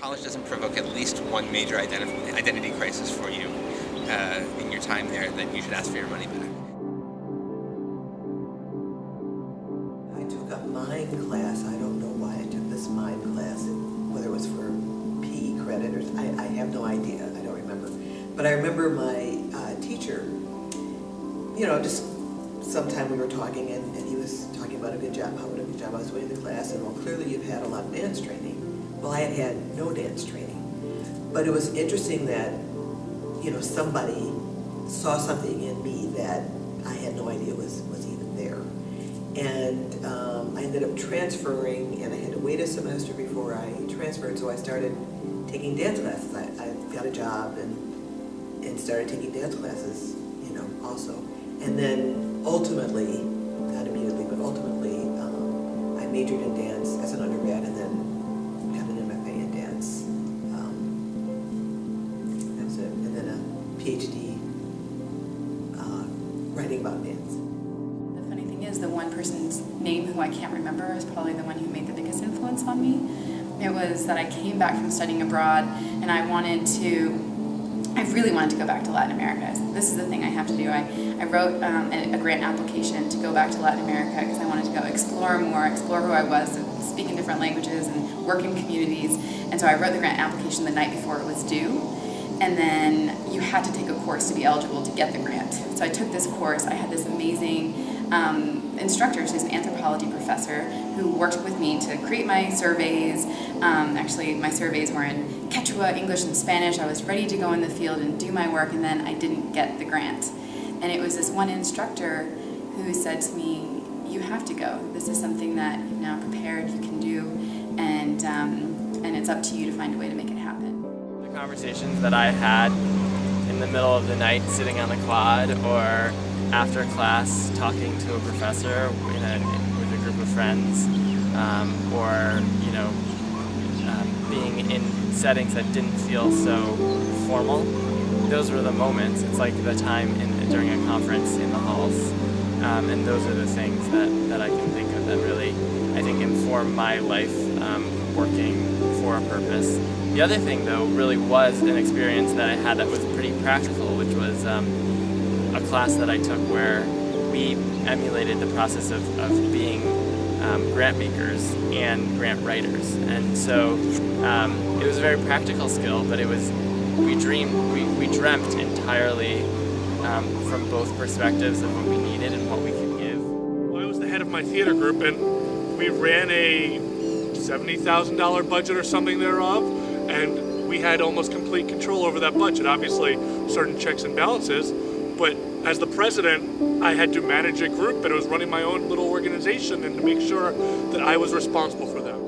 college doesn't provoke at least one major identity crisis for you in your time there, then you should ask for your money back. I took a mime class. I don't know why I took this mime class, whether it was for PE credit or I have no idea. I don't remember. But I remember my teacher, you know, just sometime we were talking and he was talking about a good job, how a good job I was doing in the class, and well, clearly you've had a lot of dance training. Well, I had had no dance training. But it was interesting that, you know, somebody saw something in me that I had no idea was even there. And I ended up transferring, and I had to wait a semester before I transferred, so I started taking dance classes. I got a job and started taking dance classes, you know, also. And then ultimately, not immediately, but ultimately, I majored in dance as an undergrad and then got an MFA in dance. That was it. And then a PhD writing about dance. The funny thing is, the one person's name who I can't remember is probably the one who made the biggest influence on me. It was that I came back from studying abroad and I really wanted to go back to Latin America. This is the thing I have to do. I wrote a grant application to go back to Latin America because I wanted to go explore more, explore who I was, speak in different languages and work in communities. And so I wrote the grant application the night before it was due. And then you had to take a course to be eligible to get the grant. So I took this course. I had this amazing instructor. She's an anthropology professor who worked with me to create my surveys. Actually, my surveys were in Quechua, English, and Spanish. I was ready to go in the field and do my work, and then I didn't get the grant. And it was this one instructor who said to me, "You have to go. This is something that you've now prepared, you can do, and it's up to you to find a way to make it happen." The conversations that I had in the middle of the night sitting on the quad, or after class talking to a professor with a group of friends, or being in settings that didn't feel so formal. Those were the moments. It's like the time during a conference in the halls, and those are the things that I can think of that really, I think, inform my life working for a purpose. The other thing, though, really was an experience that I had that was pretty practical, which was a class that I took where we emulated the process of being grant makers and grant writers. And so it was a very practical skill, but we dreamt entirely from both perspectives of what we needed and what we could give. Well, I was the head of my theater group, and we ran a $70,000 budget or something thereof, and we had almost complete control over that budget. Obviously, certain checks and balances, but as the president, I had to manage a group, and I was running my own little organization and to make sure that I was responsible for them.